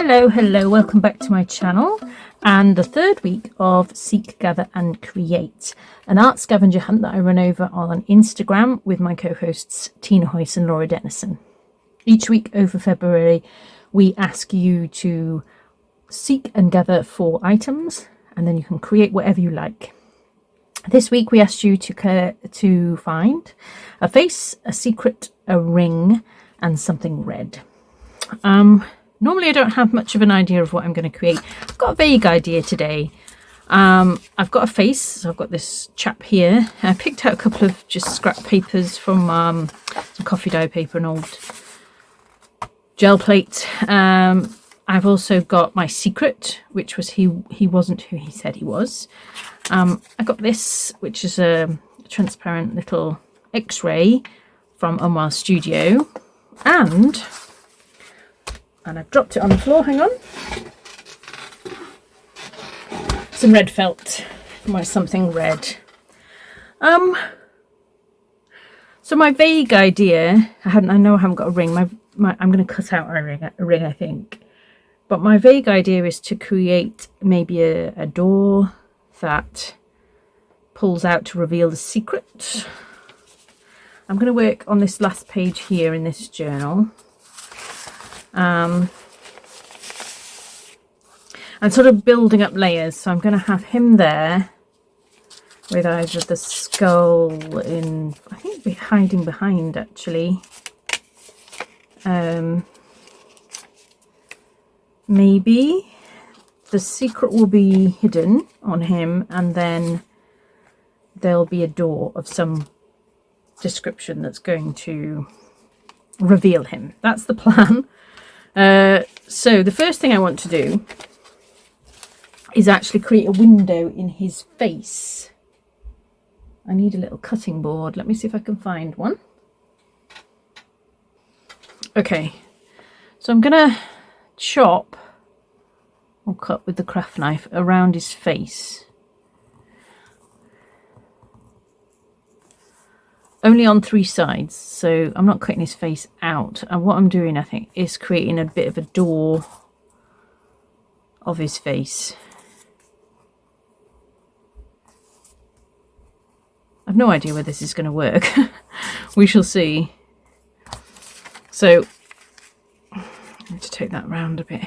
Hello, welcome back to my channel and the third week of Seek, Gather and Create, an art scavenger hunt that I run over on Instagram with my co-hosts Tina Hoyce and Laura Dennison. Each week over February we ask you to seek and gather 4 items and then you can create whatever you like. This week we asked you to find a face, a secret, a ring and something red. Normally I don't have much of an idea of what I'm going to create. I've got a vague idea today. I've got a face, so I've got this chap here. I picked out a couple of just scrap papers from some coffee dye paper, an old gel plate. I've also got my secret, which was he wasn't who he said he was. I got this, which is a transparent little X-ray from Omar Studio. And I've dropped it on the floor, hang on. Some red felt, my something red. So my vague idea, I know I haven't got a ring, I'm going to cut out a ring I think. But my vague idea is to create maybe a door that pulls out to reveal the secret. I'm going to work on this last page here in this journal. And sort of building up layers, so I'm going to have him there with either the skull in, I think, hiding behind actually. Maybe the secret will be hidden on him and then there'll be a door of some description that's going to reveal him. That's the plan. So the first thing I want to do is actually create a window in his face. I need a little cutting board. Let me see if I can find one. Okay, so I'm gonna chop or cut with the craft knife around his face. Only on 3 sides, so I'm not cutting his face out. And what I'm doing, I think, is creating a bit of a door of his face. I've no idea whether this is going to work. We shall see. So, I need to take that round a bit.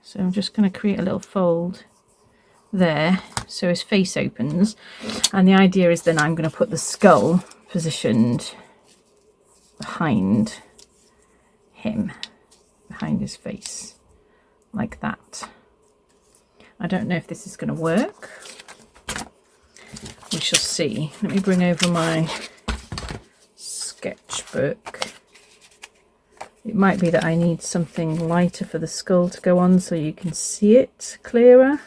So I'm just going to create a little fold there so his face opens, and the idea is then I'm going to put the skull positioned behind him, behind his face, like that. I don't know if this is going to work. We shall see. Let me bring over my sketchbook. It might be that I need something lighter for the skull to go on so you can see it clearer.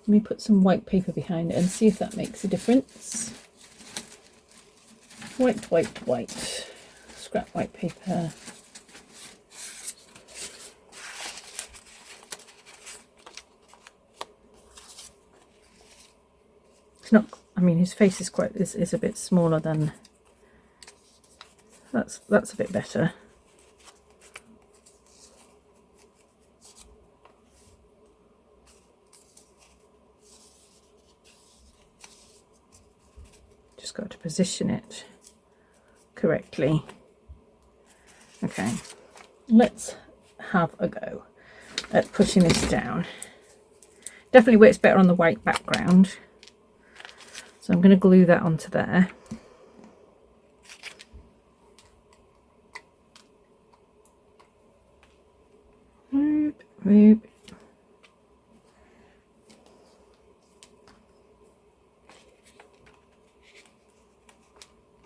Let me put some white paper behind it and see if that makes a difference. White. Scrap white paper. It's not, I mean, his face is a bit smaller than, that's a bit better. Just got to position it correctly. Okay, let's have a go at putting this down. Definitely works better on the white background. So I'm going to glue that onto there. Move.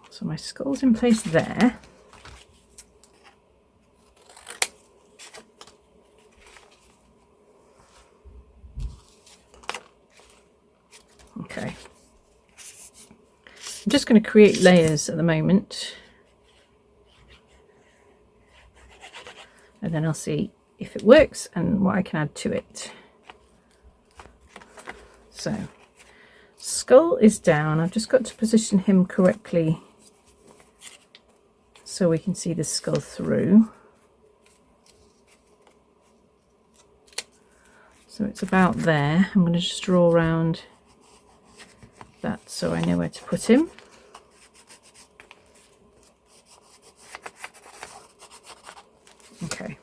So my skull's in place there. Okay. I'm just going to create layers at the moment. And then I'll see if it works and what I can add to it. So, skull is down. I've just got to position him correctly so we can see the skull through. So it's about there. I'm going to just draw around that so I know where to put him. Okay.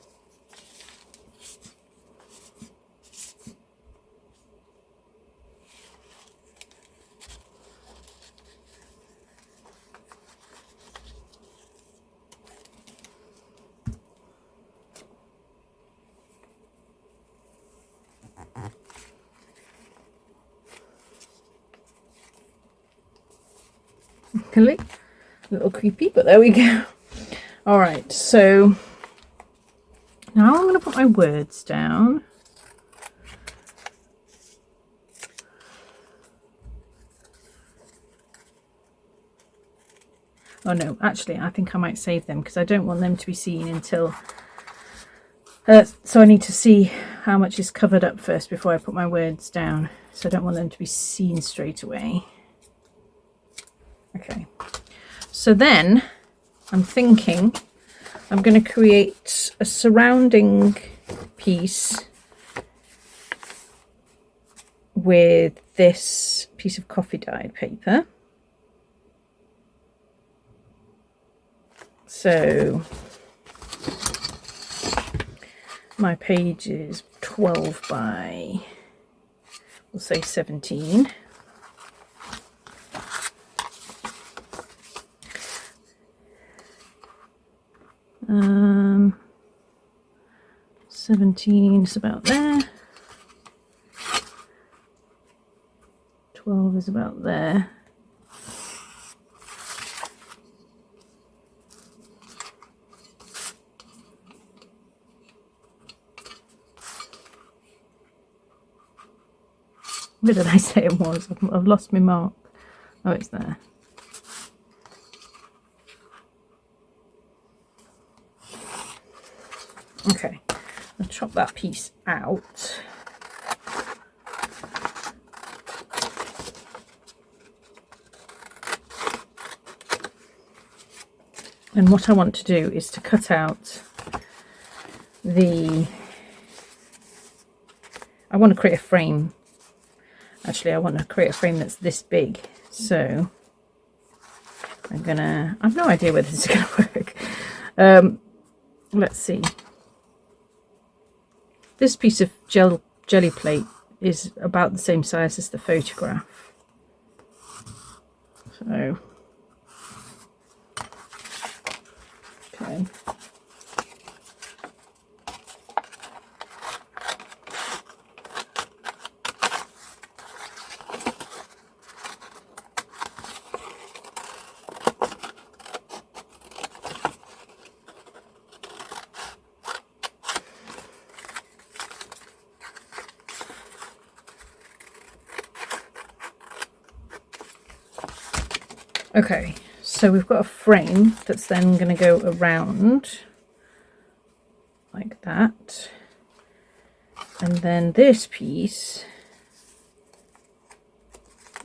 A little creepy, but there we go. All right, so now I'm going to put my words down. Oh no, actually I think I might save them because I don't want them to be seen until so I need to see how much is covered up first before I put my words down, so I don't want them to be seen straight away. Okay, so then I'm thinking I'm going to create a surrounding piece with this piece of coffee dyed paper. So my page is 12 by, we'll say 17. 17 is about there. 12 is about there. Where did I say it was? I've lost my mark. Oh, it's there. Okay, I'll chop that piece out. And what I want to do is to cut out I want to create a frame. Actually, I want to create a frame that's this big. So I've no idea whether this is going to work. Let's see. This piece of jelly plate is about the same size as the photograph. So, okay. Okay, so we've got a frame that's then going to go around like that, and then this piece,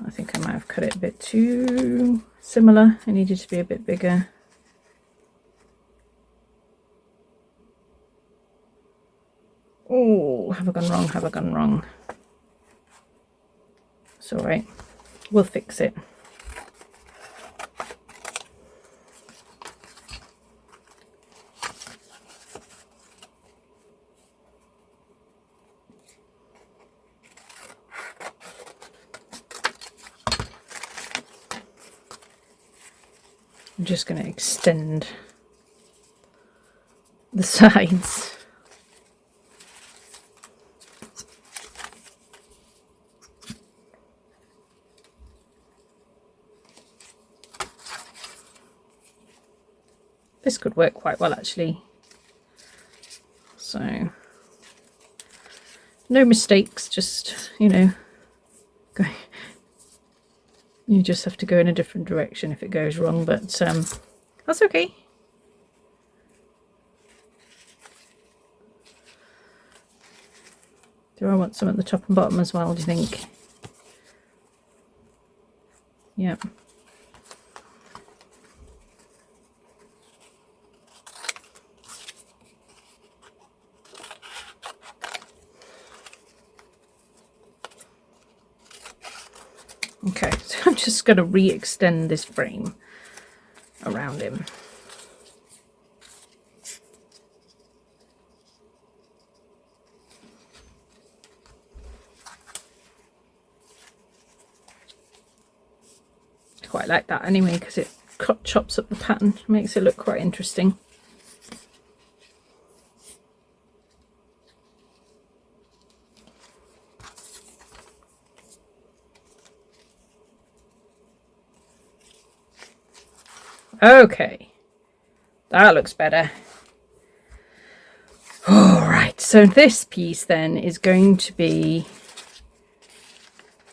I think I might have cut it a bit too similar. It needed to be a bit bigger. Oh, have I gone wrong? Have I gone wrong? It's all right, we'll fix it. I'm just going to extend the sides. This could work quite well actually. So no mistakes, just, you know, go. You just have to go in a different direction if it goes wrong, but that's okay. Do I want some at the top and bottom as well, do you think? Yep. Okay, so I'm just going to re-extend this frame around him. Quite like that anyway, because it chops up the pattern, makes it look quite interesting. Okay, that looks better. All right, so this piece then is going to be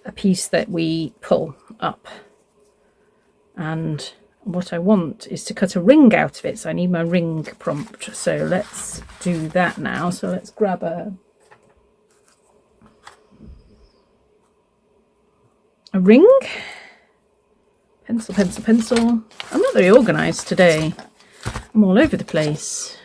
a piece that we pull up, and what I want is to cut a ring out of it, so I need my ring prompt. So let's do that now. So let's grab a ring, pencil, pencil, pencil. I'm not very organized today, I'm all over the place.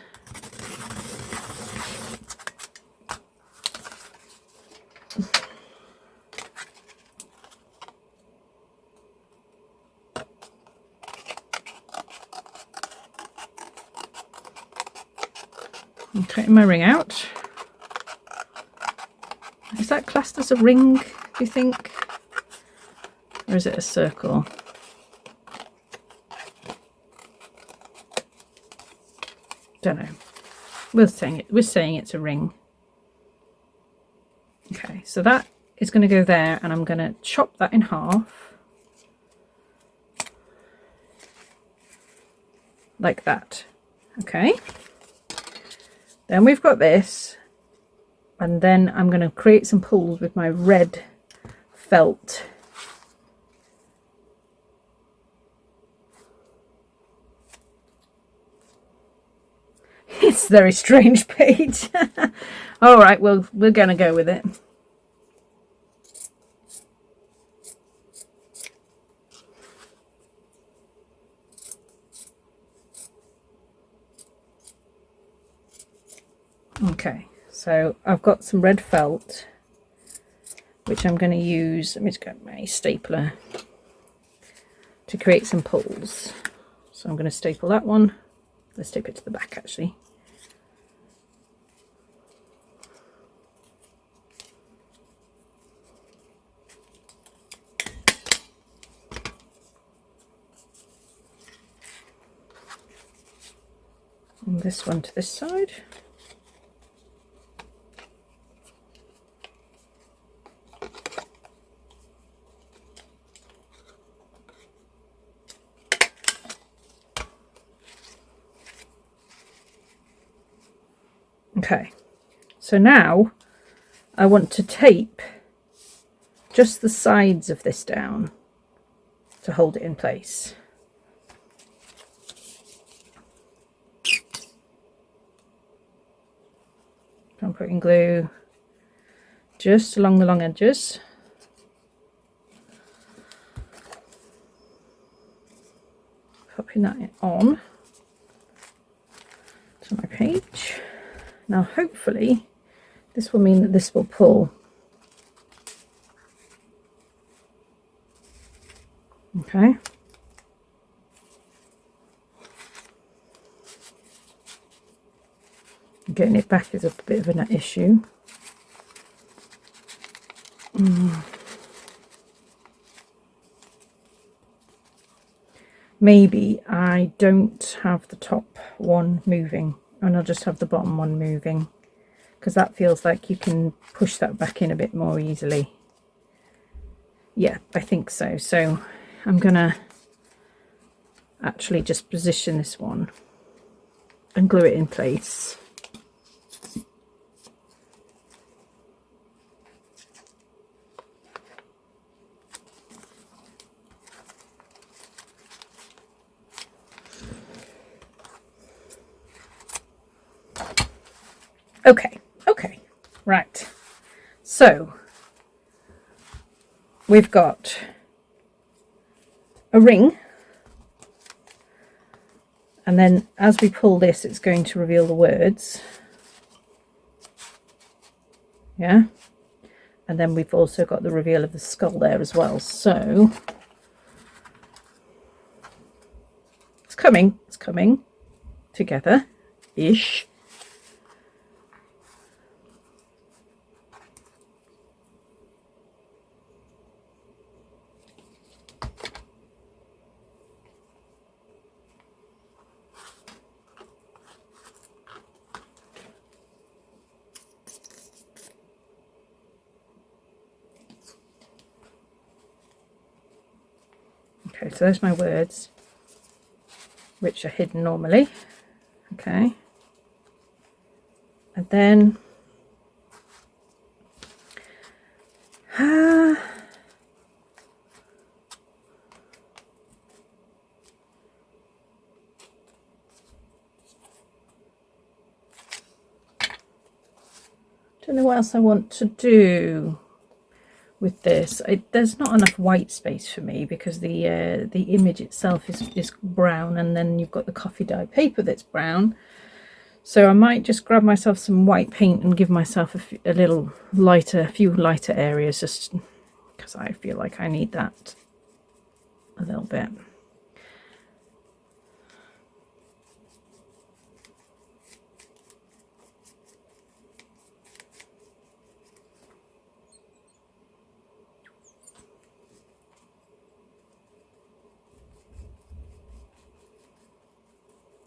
I'm cutting my ring out. Is that classed as a ring, do you think? Or is it a circle? Don't know. We're saying it's a ring. Okay, so that is going to go there, and I'm going to chop that in half. Like that. Okay. Then we've got this, and then I'm going to create some pulls with my red felt. It's a very strange page. All right, well, we're going to go with it. Okay, so I've got some red felt, which I'm going to use. Let me just get my stapler to create some pulls. So I'm going to staple that one. Let's tape it to the back actually. And this one to this side. Okay, so now I want to tape just the sides of this down to hold it in place. I'm putting glue just along the long edges. Popping that on to my page. Now hopefully this will mean that this will pull. Okay. Getting it back is a bit of an issue. Maybe I don't have the top one moving, and I'll just have the bottom one moving, because that feels like you can push that back in a bit more easily. Yeah, I think so. So I'm gonna actually just position this one and glue it in place. Okay, right. So we've got a ring, and then as we pull this, it's going to reveal the words. Yeah. And then we've also got the reveal of the skull there as well. So it's coming together-ish. Okay, so there's my words, which are hidden normally. Okay, and then don't know what else I want to do with this. There's not enough white space for me because the image itself is brown, and then you've got the coffee dye paper that's brown. So I might just grab myself some white paint and give myself a little lighter, a few lighter areas, just because I feel like I need that a little bit.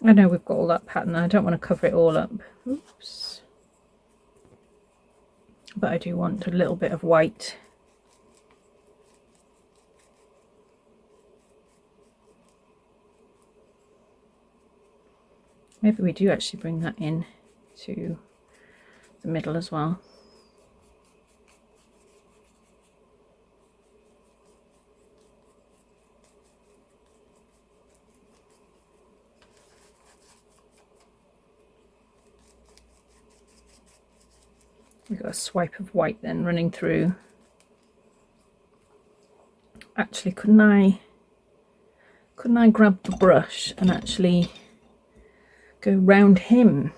I know we've got all that pattern. I don't want to cover it all up. Oops. But I do want a little bit of white. Maybe we do actually bring that in to the middle as well. We've got a swipe of white then running through. Actually, couldn't I grab the brush and actually go round him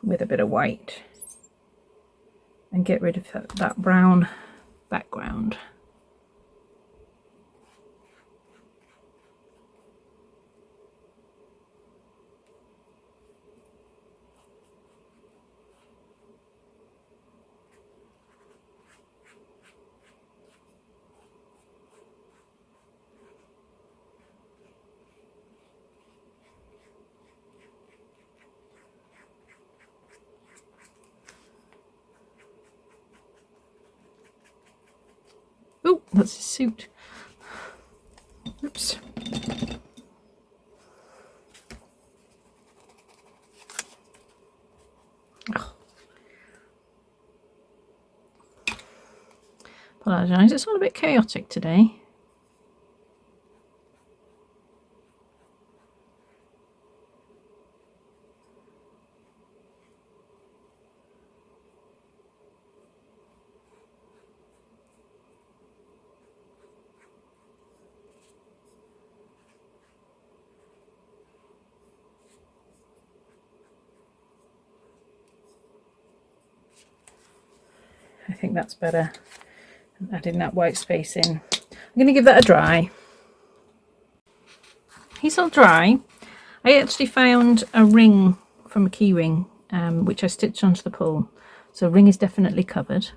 with a bit of white and get rid of that brown background? Oh, that's his suit. Oops. Oh. Apologise, it's all a bit chaotic today. I think that's better. Adding that white space in. I'm going to give that a dry. He's all dry. I actually found a ring from a key ring, which I stitched onto the pull. So ring is definitely covered.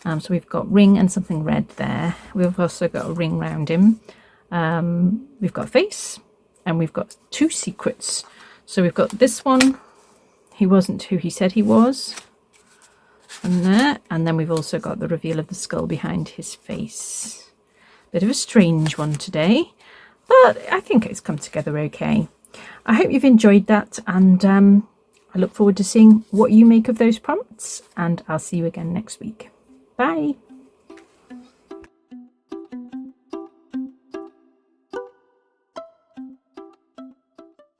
So we've got ring and something red there. We've also got a ring round him. We've got a face, and we've got two secrets. So we've got this one. He wasn't who he said he was. And there, and then we've also got the reveal of the skull behind his face. Bit of a strange one today, but I think it's come together okay. I hope you've enjoyed that, and I look forward to seeing what you make of those prompts, and I'll see you again next week. Bye.